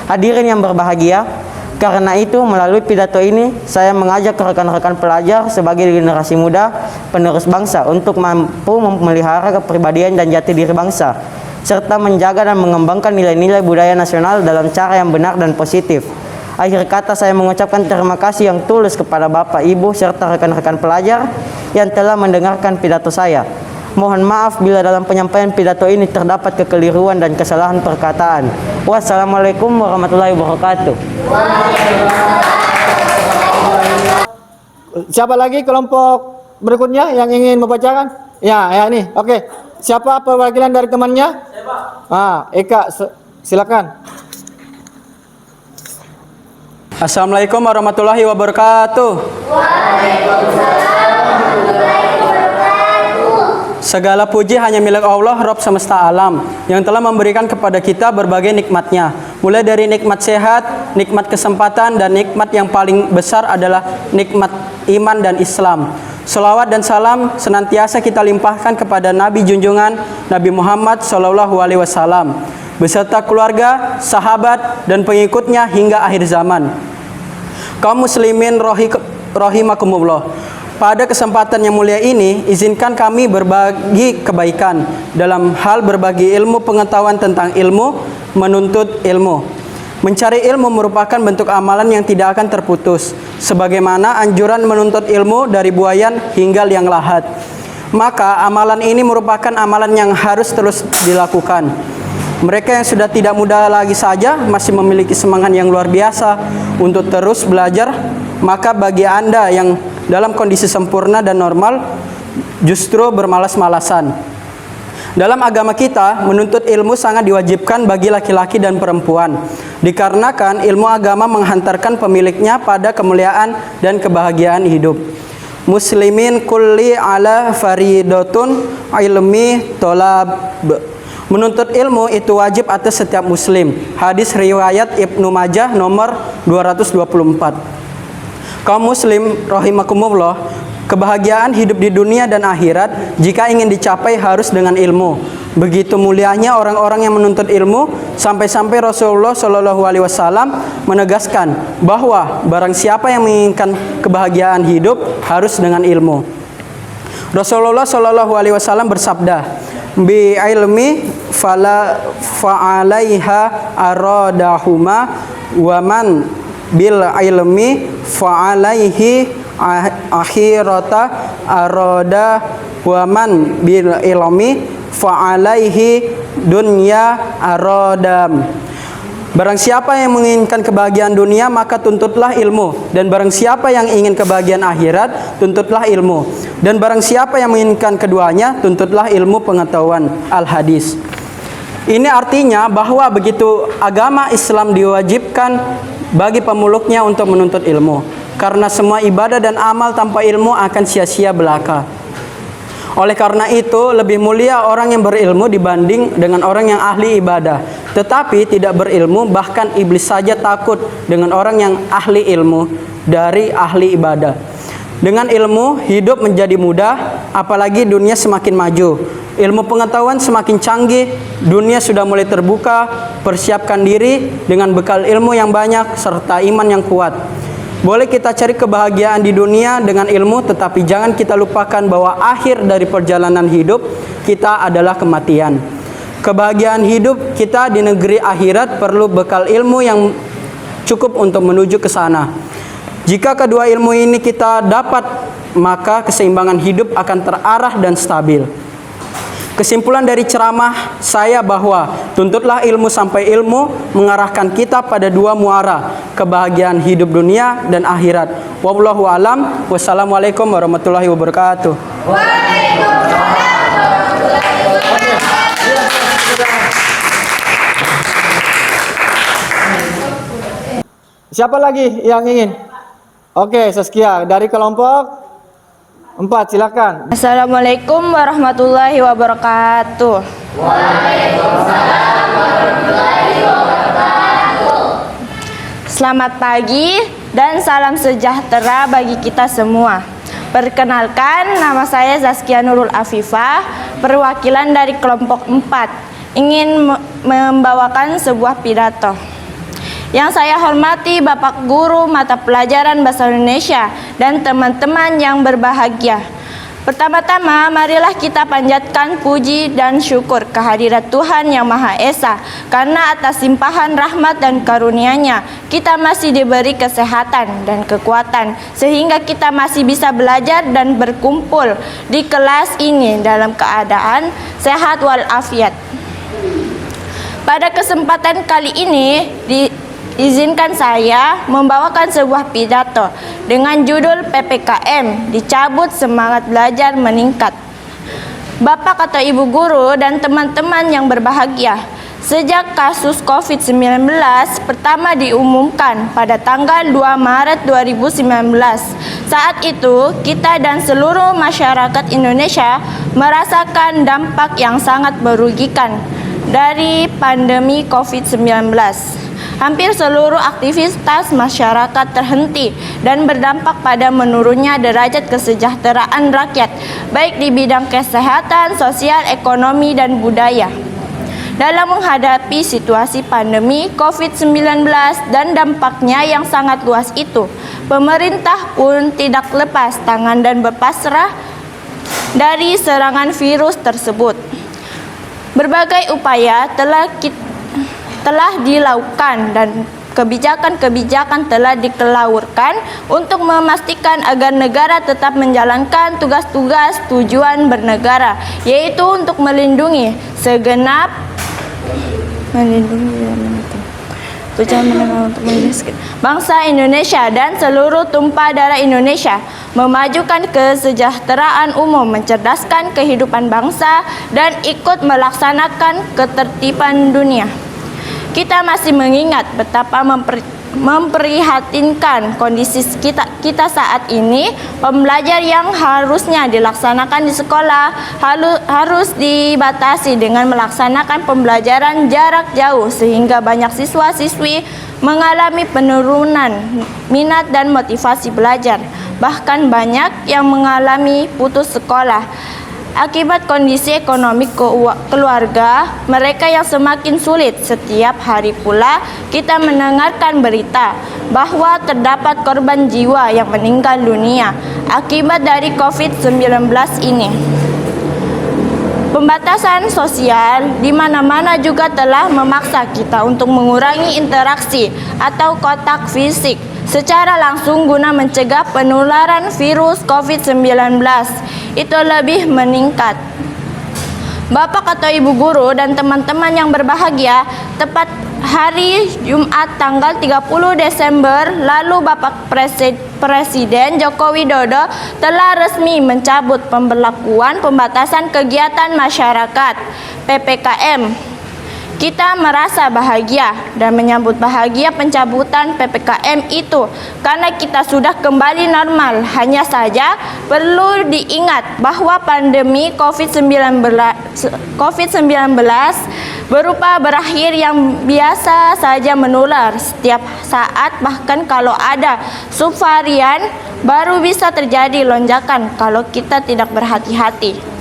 [SPEAKER 8] Hadirin yang berbahagia, karena itu melalui pidato ini saya mengajak rekan-rekan pelajar sebagai generasi muda penerus bangsa untuk mampu memelihara kepribadian dan jati diri bangsa, serta menjaga dan mengembangkan nilai-nilai budaya nasional dalam cara yang benar dan positif. Akhir kata, saya mengucapkan terima kasih yang tulus kepada Bapak, Ibu, serta rekan-rekan pelajar yang telah mendengarkan pidato saya. Mohon maaf bila dalam penyampaian pidato ini terdapat kekeliruan dan kesalahan perkataan. Wassalamualaikum warahmatullahi wabarakatuh.
[SPEAKER 2] Siapa lagi kelompok berikutnya yang ingin membacakan? Ya ini. Oke. Siapa perwakilan dari temannya? Eka, silakan.
[SPEAKER 3] Assalamualaikum warahmatullahi wabarakatuh. Segala puji hanya milik Allah, Rabb semesta alam, yang telah memberikan kepada kita berbagai nikmatnya. Mulai dari nikmat sehat, nikmat kesempatan, dan nikmat yang paling besar adalah nikmat iman dan Islam. Salawat dan salam senantiasa kita limpahkan kepada Nabi junjungan Nabi Muhammad SAW beserta keluarga, sahabat, dan pengikutnya hingga akhir zaman. Kaum muslimin rahimakumullah, pada kesempatan yang mulia ini, izinkan kami berbagi kebaikan dalam hal berbagi ilmu pengetahuan tentang ilmu, menuntut ilmu. Mencari ilmu merupakan bentuk amalan yang tidak akan terputus, sebagaimana anjuran menuntut ilmu dari buayan hingga liang lahat. Maka amalan ini merupakan amalan yang harus terus dilakukan. Mereka yang sudah tidak muda lagi saja masih memiliki semangat yang luar biasa untuk terus belajar. Maka bagi Anda yang dalam kondisi sempurna dan normal justru bermalas-malasan. Dalam agama kita, menuntut ilmu sangat diwajibkan bagi laki-laki dan perempuan, dikarenakan ilmu agama menghantarkan pemiliknya pada kemuliaan dan kebahagiaan hidup. Muslimin kulli ala faridatun ilmi tolab. Menuntut ilmu itu wajib atas setiap muslim. Hadis riwayat Ibnu Majah nomor 224. Kaum muslim rahimakumullah, kebahagiaan hidup di dunia dan akhirat jika ingin dicapai harus dengan ilmu. Begitu mulianya orang-orang yang menuntut ilmu, sampai-sampai Rasulullah SAW menegaskan bahwa barang siapa yang menginginkan kebahagiaan hidup harus dengan ilmu. Rasulullah SAW bersabda, bi ilmi fala fa'alaiha aradahuma wa man bil ilmi fa'alaihi akhirata arada wa man bil ilmi fa'alaihi dunya aradam. Barang siapa yang menginginkan kebahagiaan dunia, maka tuntutlah ilmu. Dan barang siapa yang ingin kebahagiaan akhirat, tuntutlah ilmu. Dan barang siapa yang menginginkan keduanya, tuntutlah ilmu pengetahuan. Al-Hadis. Ini artinya bahwa begitu agama Islam diwajibkan bagi pemeluknya untuk menuntut ilmu. Karena semua ibadah dan amal tanpa ilmu akan sia-sia belaka. Oleh karena itu, lebih mulia orang yang berilmu dibanding dengan orang yang ahli ibadah. Tetapi tidak berilmu, bahkan iblis saja takut dengan orang yang ahli ilmu dari ahli ibadah. Dengan ilmu, hidup menjadi mudah, apalagi dunia semakin maju. Ilmu pengetahuan semakin canggih, dunia sudah mulai terbuka. Persiapkan diri dengan bekal ilmu yang banyak serta iman yang kuat. Boleh kita cari kebahagiaan di dunia dengan ilmu, tetapi jangan kita lupakan bahwa akhir dari perjalanan hidup kita adalah kematian. Kebahagiaan hidup kita di negeri akhirat perlu bekal ilmu yang cukup untuk menuju ke sana. Jika kedua ilmu ini kita dapat, maka keseimbangan hidup akan terarah dan stabil. Kesimpulan dari ceramah saya bahwa tuntutlah ilmu sampai ilmu mengarahkan kita pada dua muara, kebahagiaan hidup dunia dan akhirat. Wallahu alam. Wassalamualaikum warahmatullahi wabarakatuh.
[SPEAKER 2] Siapa lagi yang ingin? Oke, Saskia dari kelompok 4, silakan.
[SPEAKER 9] Assalamualaikum warahmatullahi wabarakatuh. Waalaikumsalam warahmatullahi wabarakatuh. Selamat pagi dan salam sejahtera bagi kita semua. Perkenalkan, nama saya Zaskia Nurul Afifah, perwakilan dari kelompok 4, ingin membawakan sebuah pidato. Yang saya hormati Bapak Guru mata pelajaran Bahasa Indonesia dan teman-teman yang berbahagia. Pertama-tama, marilah kita panjatkan puji dan syukur kehadirat Tuhan Yang Maha Esa, karena atas limpahan rahmat dan karunia-Nya kita masih diberi kesehatan dan kekuatan, sehingga kita masih bisa belajar dan berkumpul di kelas ini dalam keadaan sehat walafiat. Pada kesempatan kali ini, izinkan saya membawakan sebuah pidato dengan judul PPKM Dicabut Semangat Belajar Meningkat. Bapak atau Ibu Guru dan teman-teman yang berbahagia, sejak kasus COVID-19 pertama diumumkan pada tanggal 2 Maret 2019, saat itu kita dan seluruh masyarakat Indonesia merasakan dampak yang sangat merugikan dari pandemi COVID-19. Hampir seluruh aktivitas masyarakat terhenti dan berdampak pada menurunnya derajat kesejahteraan rakyat, baik di bidang kesehatan, sosial, ekonomi, dan budaya. Dalam menghadapi situasi pandemi COVID-19 dan dampaknya yang sangat luas itu, pemerintah pun tidak lepas tangan dan berpasrah dari serangan virus tersebut. Berbagai upaya telah dilakukan dan kebijakan-kebijakan telah dikeluarkan untuk memastikan agar negara tetap menjalankan tugas-tugas tujuan bernegara, yaitu untuk melindungi segenap bangsa Indonesia dan seluruh tumpah darah Indonesia, memajukan kesejahteraan umum, mencerdaskan kehidupan bangsa, dan ikut melaksanakan ketertiban dunia. Kita masih mengingat betapa memprihatinkan kondisi kita saat ini. Pembelajar yang harusnya dilaksanakan di sekolah harus dibatasi dengan melaksanakan pembelajaran jarak jauh, sehingga banyak siswa-siswi mengalami penurunan minat dan motivasi belajar. Bahkan banyak yang mengalami putus sekolah akibat kondisi ekonomi keluarga mereka yang semakin sulit. Setiap hari pula kita mendengarkan berita bahwa terdapat korban jiwa yang meninggal dunia akibat dari COVID-19 ini. Pembatasan sosial di mana-mana juga telah memaksa kita untuk mengurangi interaksi atau kontak fisik secara langsung guna mencegah penularan virus COVID-19 itu lebih meningkat. Bapak atau Ibu guru dan teman-teman yang berbahagia, tepat hari Jumat tanggal 30 Desember lalu Bapak Presiden Joko Widodo telah resmi mencabut pemberlakuan pembatasan kegiatan masyarakat (PPKM). Kita merasa bahagia dan menyambut bahagia pencabutan PPKM itu karena kita sudah kembali normal. Hanya saja perlu diingat bahwa pandemi COVID-19 berupa berakhir yang biasa saja menular setiap saat, bahkan kalau ada subvarian baru bisa terjadi lonjakan kalau kita tidak berhati-hati.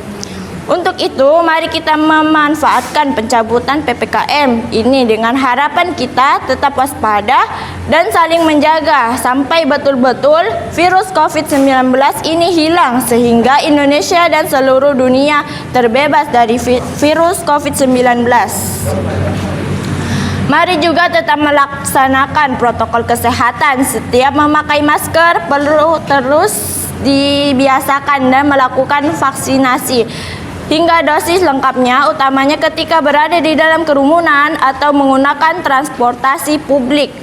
[SPEAKER 9] Untuk itu, mari kita memanfaatkan pencabutan PPKM ini dengan harapan kita tetap waspada dan saling menjaga sampai betul-betul virus COVID-19 ini hilang sehingga Indonesia dan seluruh dunia terbebas dari virus COVID-19. Mari juga tetap melaksanakan protokol kesehatan. Setiap memakai masker perlu terus dibiasakan dan melakukan vaksinasi hingga dosis lengkapnya, utamanya ketika berada di dalam kerumunan atau menggunakan transportasi publik.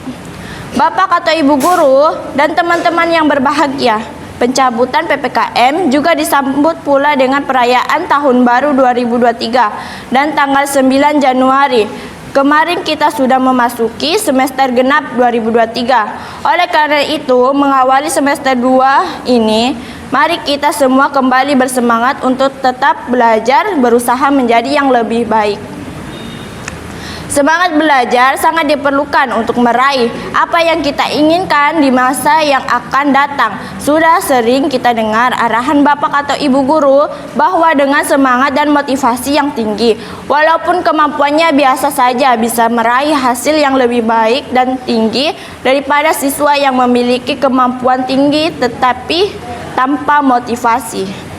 [SPEAKER 9] Bapak atau Ibu guru dan teman-teman yang berbahagia, pencabutan PPKM juga disambut pula dengan perayaan Tahun Baru 2023 dan tanggal 9 Januari. Kemarin kita sudah memasuki semester genap 2023. Oleh karena itu, mengawali semester 2 ini, mari kita semua kembali bersemangat untuk tetap belajar, berusaha menjadi yang lebih baik. Semangat belajar sangat diperlukan untuk meraih apa yang kita inginkan di masa yang akan datang. Sudah sering kita dengar arahan Bapak atau Ibu guru bahwa dengan semangat dan motivasi yang tinggi, walaupun kemampuannya biasa saja, bisa meraih hasil yang lebih baik dan tinggi daripada siswa yang memiliki kemampuan tinggi tetapi tanpa motivasi.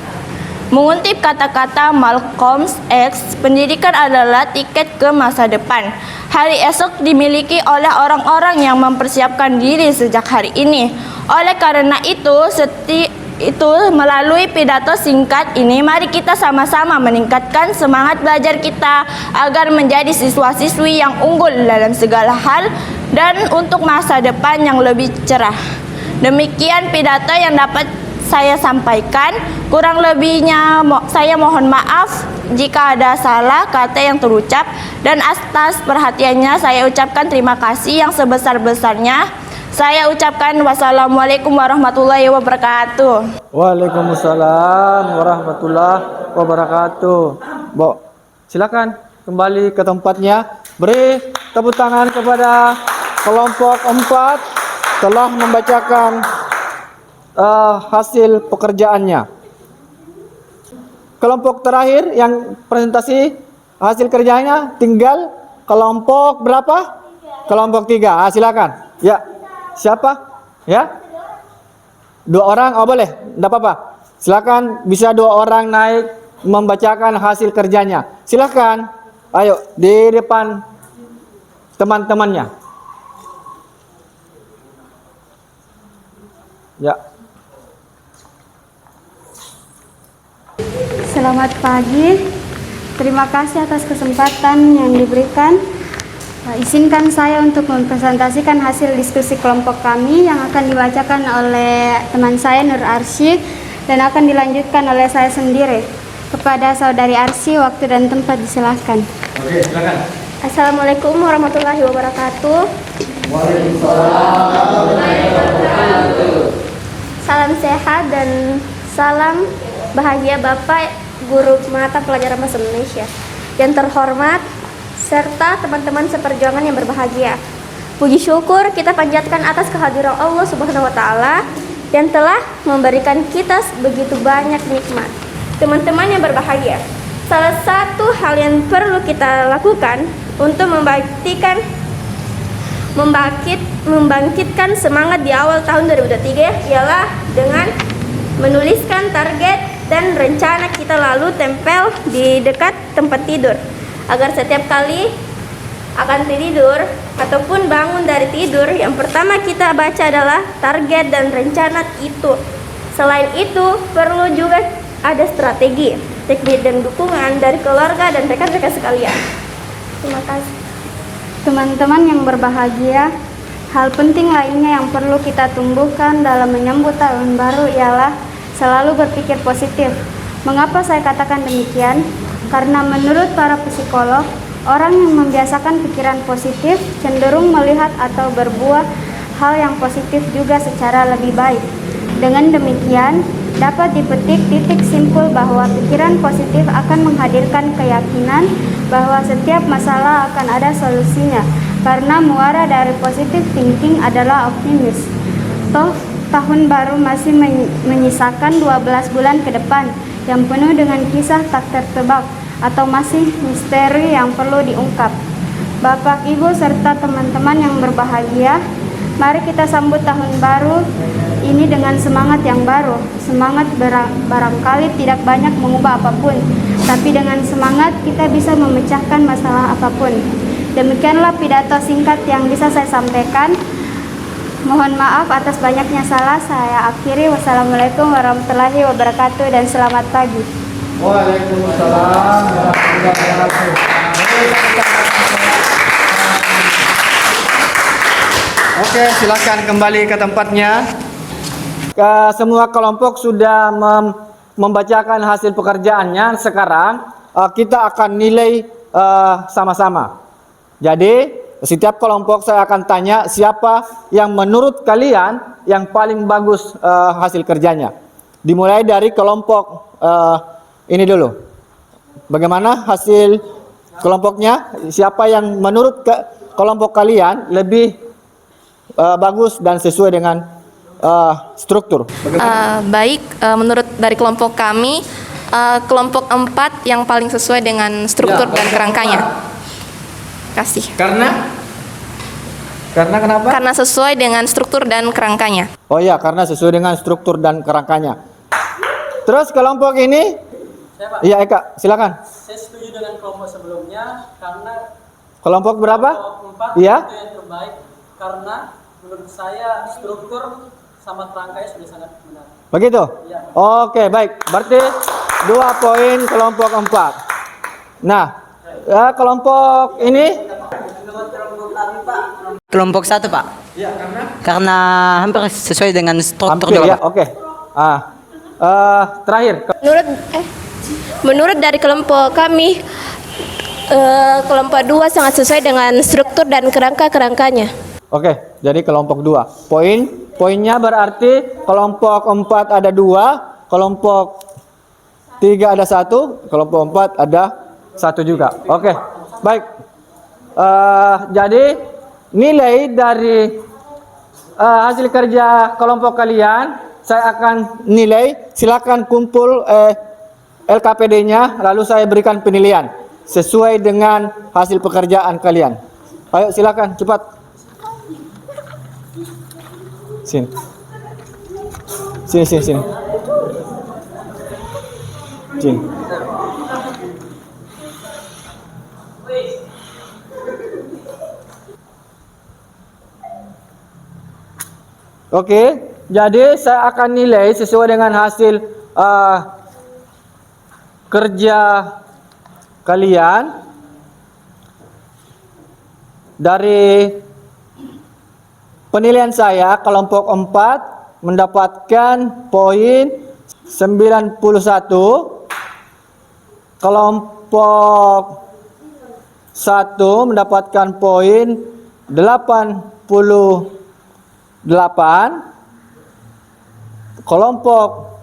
[SPEAKER 9] Mengutip kata-kata Malcolm X, pendidikan adalah tiket ke masa depan. Hari esok dimiliki oleh orang-orang yang mempersiapkan diri sejak hari ini. Oleh karena itu, melalui pidato singkat ini, mari kita sama-sama meningkatkan semangat belajar kita agar menjadi siswa-siswi yang unggul dalam segala hal dan untuk masa depan yang lebih cerah. Demikian pidato yang dapat saya sampaikan. Kurang lebihnya saya mohon maaf jika ada salah kata yang terucap, dan atas perhatiannya saya ucapkan terima kasih yang sebesar-besarnya. Saya ucapkan wassalamualaikum warahmatullahi wabarakatuh.
[SPEAKER 2] Waalaikumsalam warahmatullahi wabarakatuh. Bo, silakan kembali ke tempatnya. Beri tepuk tangan kepada kelompok 4 telah membacakan hasil pekerjaannya. Kelompok terakhir yang presentasi hasil kerjanya tinggal kelompok berapa? Kelompok 3. Silakan. Ya. Siapa? Ya. 2 orang? Oh boleh, tidak apa-apa. Silakan, bisa 2 orang naik membacakan hasil kerjanya. Silakan. Ayo di depan teman-temannya. Ya.
[SPEAKER 7] Selamat pagi. Terima kasih atas kesempatan yang diberikan. Izinkan saya untuk mempresentasikan hasil diskusi kelompok kami yang akan dibacakan oleh teman saya Nur Arsy dan akan dilanjutkan oleh saya sendiri. Kepada saudari Arsy, waktu dan tempat disilahkan.
[SPEAKER 2] Oke, silakan.
[SPEAKER 7] Assalamualaikum warahmatullahi wabarakatuh.
[SPEAKER 2] Waalaikumsalam warahmatullahi wabarakatuh.
[SPEAKER 7] Salam sehat dan salam bahagia Bapak Guru Mata Pelajaran Bahasa Indonesia yang terhormat serta teman-teman seperjuangan yang berbahagia. Puji syukur kita panjatkan atas kehadiran Allah Subhanahu wa taala yang telah memberikan kita begitu banyak nikmat. Teman-teman yang berbahagia, salah satu hal yang perlu kita lakukan untuk membangkitkan semangat di awal tahun 2023 ialah dengan menuliskan target dan rencana kita lalu tempel di dekat tempat tidur agar setiap kali akan tidur ataupun bangun dari tidur, yang pertama kita baca adalah target dan rencana itu. Selain itu perlu juga ada strategi.
[SPEAKER 10] teknik dan dukungan dari keluarga dan rekan-rekan sekalian. Terima kasih.
[SPEAKER 7] Teman-teman yang berbahagia, hal penting lainnya yang perlu kita tumbuhkan dalam menyambut tahun baru ialah selalu berpikir positif. Mengapa saya katakan demikian? Karena menurut para psikolog, orang yang membiasakan pikiran positif cenderung melihat atau berbuat hal yang positif juga secara lebih baik. Dengan demikian, dapat dipetik titik simpul bahwa pikiran positif akan menghadirkan keyakinan bahwa setiap masalah akan ada solusinya, karena muara dari positive thinking adalah optimis. Toh, tahun baru masih menyisakan 12 bulan ke depan yang penuh dengan kisah tak tertebak atau masih misteri yang perlu diungkap. Bapak, Ibu, serta teman-teman yang berbahagia, mari kita sambut tahun baru ini dengan semangat yang baru. Semangat barangkali tidak banyak mengubah apapun, tapi dengan semangat kita bisa memecahkan masalah apapun. Demikianlah pidato singkat yang bisa saya sampaikan. Mohon maaf atas banyaknya salah. Saya akhiri. Wassalamualaikum warahmatullahi wabarakatuh dan selamat pagi.
[SPEAKER 2] Waalaikumsalam warahmatullahi wabarakatuh. Oke, silakan kembali ke tempatnya. Semua kelompok sudah membacakan hasil pekerjaannya. Sekarang kita akan nilai sama-sama. Jadi setiap kelompok saya akan tanya siapa yang menurut kalian yang paling bagus hasil kerjanya. Dimulai dari kelompok ini dulu. Bagaimana hasil kelompoknya? Siapa yang menurut kelompok kalian lebih bagus dan sesuai dengan struktur?
[SPEAKER 4] Baik, menurut dari kelompok kami, kelompok 4 yang paling sesuai dengan struktur dan kerangkanya. Kasih.
[SPEAKER 2] Karena kenapa?
[SPEAKER 4] Karena sesuai dengan struktur dan kerangkanya.
[SPEAKER 2] Oh ya, karena sesuai dengan struktur dan kerangkanya. Terus kelompok ini? Iya, Eka, silakan.
[SPEAKER 3] Saya setuju dengan kelompok sebelumnya karena
[SPEAKER 2] Kelompok berapa?
[SPEAKER 3] kelompok 4
[SPEAKER 2] Iya.
[SPEAKER 3] itu yang terbaik karena menurut saya struktur sama kerangkanya sudah sangat benar.
[SPEAKER 2] Begitu?
[SPEAKER 3] Iya.
[SPEAKER 2] Oke, baik. Berarti 2 poin kelompok 4. Nah, kelompok ini?
[SPEAKER 8] Kelompok 1, Pak.
[SPEAKER 2] Iya,
[SPEAKER 8] Karena hampir sesuai dengan struktur
[SPEAKER 2] hampir
[SPEAKER 8] juga,
[SPEAKER 2] ya,
[SPEAKER 8] Pak.
[SPEAKER 2] oke. Terakhir.
[SPEAKER 10] Menurut dari kelompok kami, kelompok 2 sangat sesuai dengan struktur dan kerangkanya.
[SPEAKER 2] Oke, jadi kelompok 2. Poinnya berarti kelompok 4 ada 2, kelompok 3 ada 1, kelompok 4 ada 1 juga. Oke, baik. Jadi nilai dari hasil kerja kelompok kalian saya akan nilai. Silakan kumpul LKPD-nya, lalu saya berikan penilaian sesuai dengan hasil pekerjaan kalian. Ayo silakan cepat. Sini. Sini. Oke, jadi saya akan nilai sesuai dengan hasil kerja kalian. Dari penilaian saya, kelompok 4 mendapatkan poin 91, kelompok 1 mendapatkan poin 88, kelompok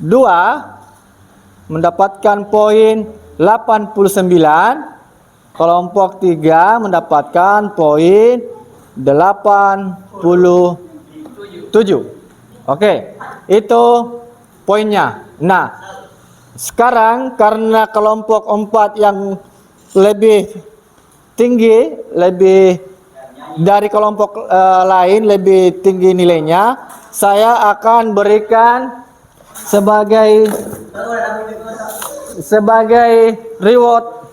[SPEAKER 2] 2 mendapatkan poin 89, kelompok 3 mendapatkan poin 87. Oke, itu poinnya. Nah, sekarang karena kelompok 4 yang lebih tinggi, lebih dari kelompok lain lebih tinggi nilainya, saya akan berikan sebagai reward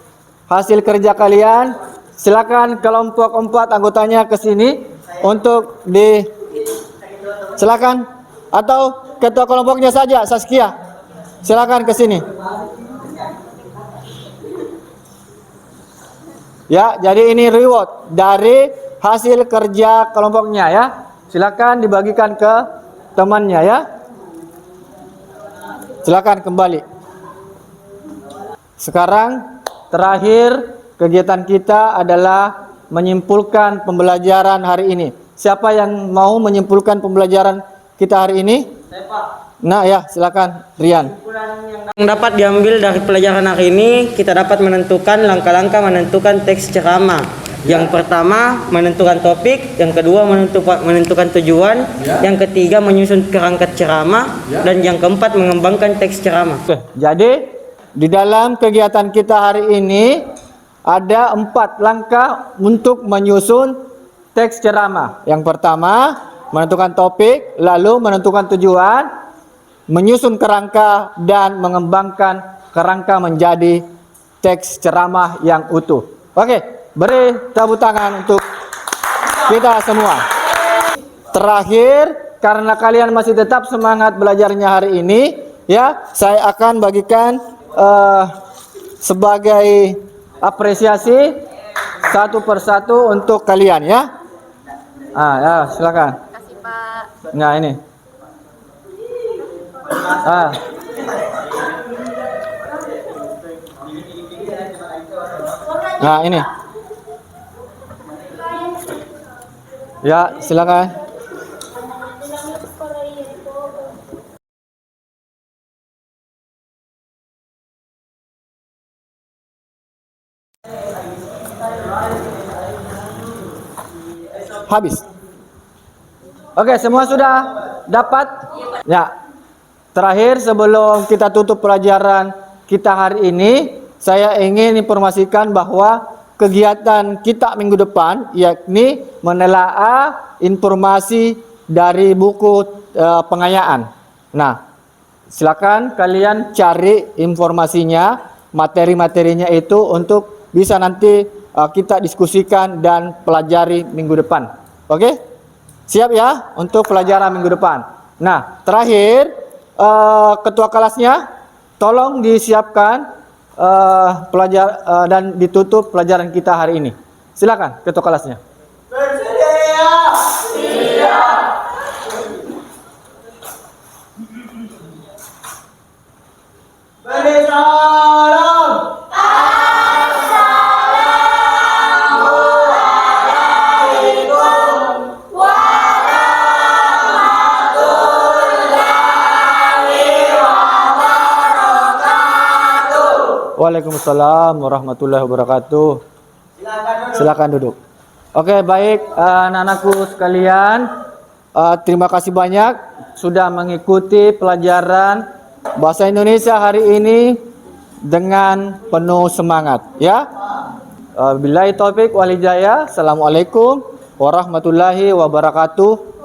[SPEAKER 2] hasil kerja kalian. Silakan kelompok 4 anggotanya ke sini untuk silakan, atau ketua kelompoknya saja, Saskia. Silakan ke sini. Ya, jadi ini reward dari hasil kerja kelompoknya ya. Silakan dibagikan ke temannya ya. Silakan kembali. Sekarang terakhir kegiatan kita adalah menyimpulkan pembelajaran hari ini. Siapa yang mau menyimpulkan pembelajaran kita hari ini? Nah ya, silakan Rian.
[SPEAKER 8] Yang dapat diambil dari pelajaran hari ini, kita dapat menentukan langkah-langkah menentukan teks ceramah. Yang pertama menentukan topik, yang kedua menentukan tujuan, yang ketiga menyusun kerangka ceramah, dan yang keempat mengembangkan teks ceramah.
[SPEAKER 2] Oke, jadi di dalam kegiatan kita hari ini ada 4 langkah untuk menyusun teks ceramah. Yang pertama menentukan topik, lalu menentukan tujuan, menyusun kerangka, dan mengembangkan kerangka menjadi teks ceramah yang utuh. Oke. Beri tepuk tangan untuk kita semua. Terakhir, karena kalian masih tetap semangat belajarnya hari ini, ya, saya akan bagikan sebagai apresiasi satu persatu untuk kalian ya. Ya, silakan.
[SPEAKER 4] Kasih Pak.
[SPEAKER 2] Nah, ini. Nah, ini. Ya, silakan. Habis. Oke, semua sudah dapat? Ya. Terakhir sebelum kita tutup pelajaran kita hari ini, saya ingin informasikan bahwa kegiatan kita minggu depan yakni menelaah informasi dari buku pengayaan. Nah, silakan kalian cari informasinya, materi-materinya itu untuk bisa nanti kita diskusikan dan pelajari minggu depan. Oke? Siap ya untuk pelajaran minggu depan. Nah, terakhir ketua kelasnya tolong disiapkan dan ditutup pelajaran kita hari ini. Silakan ketua kelasnya.
[SPEAKER 1] Bersedia. Siap. Beri salam.
[SPEAKER 2] Waalaikumsalam warahmatullahi wabarakatuh. Silakan duduk. Oke, baik anak-anakku sekalian, terima kasih banyak sudah mengikuti pelajaran bahasa Indonesia hari ini dengan penuh semangat ya. Billahi taufik wal hidayah. Assalamualaikum warahmatullahi wabarakatuh.